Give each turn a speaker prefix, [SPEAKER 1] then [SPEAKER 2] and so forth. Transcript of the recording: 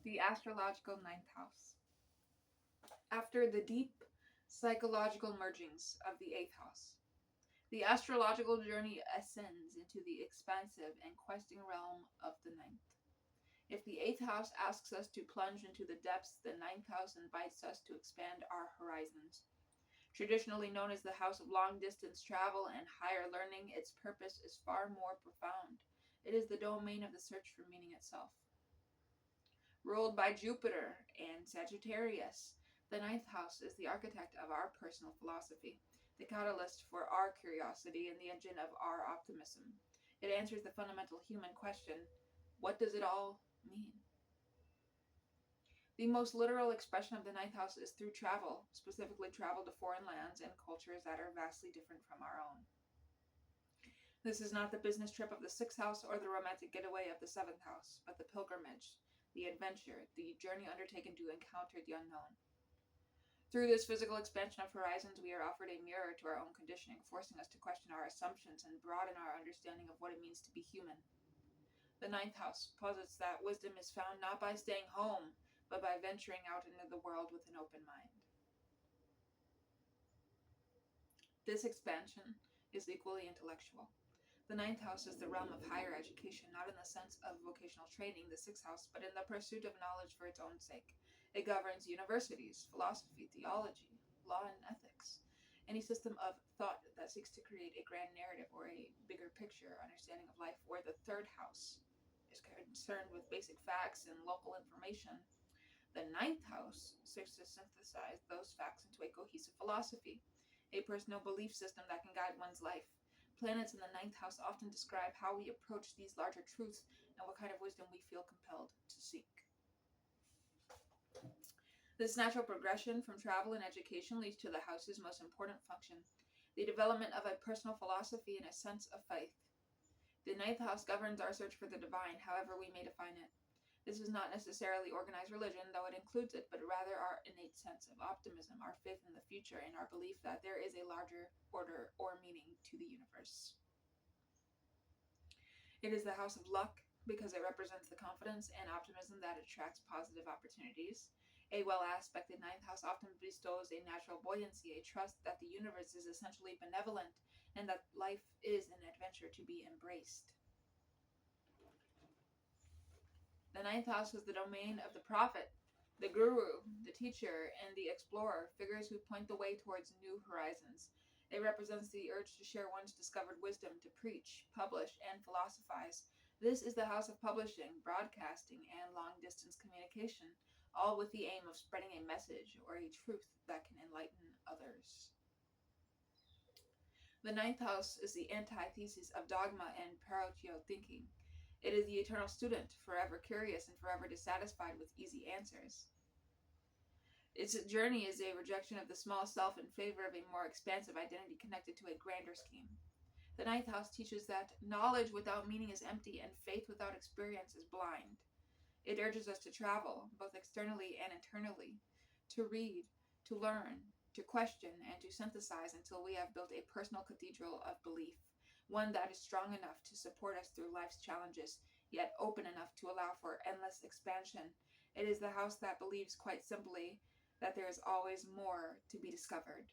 [SPEAKER 1] The astrological ninth house. After the deep psychological mergings of the eighth house, the astrological journey ascends into the expansive and questing realm of the ninth. If the eighth house asks us to plunge into the depths, the ninth house invites us to expand our horizons. Traditionally known as the house of long distance travel and higher learning, its purpose is far more profound. It is the domain of the search for meaning itself. Ruled by Jupiter and Sagittarius, the ninth house is the architect of our personal philosophy, the catalyst for our curiosity, and the engine of our optimism. It answers the fundamental human question: what does it all mean? The most literal expression of the ninth house is through travel, specifically travel to foreign lands and cultures that are vastly different from our own. This is not the business trip of the sixth house or the romantic getaway of the seventh house, but the pilgrimage, the adventure, the journey undertaken to encounter the unknown. Through this physical expansion of horizons, we are offered a mirror to our own conditioning, forcing us to question our assumptions and broaden our understanding of what it means to be human. The ninth house posits that wisdom is found not by staying home, but by venturing out into the world with an open mind. This expansion is equally intellectual. The ninth house is the realm of higher education, not in the sense of vocational training, the sixth house, but in the pursuit of knowledge for its own sake. It governs universities, philosophy, theology, law, and ethics. Any system of thought that seeks to create a grand narrative or a bigger picture understanding of life, where the third house is concerned with basic facts and local information. The ninth house seeks to synthesize those facts into a cohesive philosophy, a personal belief system that can guide one's life. Planets in the ninth house often describe how we approach these larger truths and what kind of wisdom we feel compelled to seek. This natural progression from travel and education leads to the house's most important function, the development of a personal philosophy and a sense of faith. The ninth house governs our search for the divine, however we may define it. This is not necessarily organized religion, though it includes it, but rather our innate sense of optimism, our faith in the future, and our belief that there is a larger order or meaning to the universe. It is the house of luck because it represents the confidence and optimism that attracts positive opportunities. A well aspected ninth house often bestows a natural buoyancy, a trust that the universe is essentially benevolent and that life is an adventure to be embraced. The ninth house is the domain of the prophet, the guru, the teacher, and the explorer, figures who point the way towards new horizons. It represents the urge to share one's discovered wisdom, to preach, publish, and philosophize. This is the house of publishing, broadcasting, and long distance communication, all with the aim of spreading a message or a truth that can enlighten others. The ninth house is the antithesis of dogma and parochial thinking. It is the eternal student, forever curious and forever dissatisfied with easy answers. Its journey is a rejection of the small self in favor of a more expansive identity connected to a grander scheme. The ninth house teaches that knowledge without meaning is empty and faith without experience is blind. It urges us to travel, both externally and internally, to read, to learn, to question, and to synthesize until we have built a personal cathedral of belief, one that is strong enough to support us through life's challenges, yet open enough to allow for endless expansion. It is the house that believes, quite simply, that there is always more to be discovered.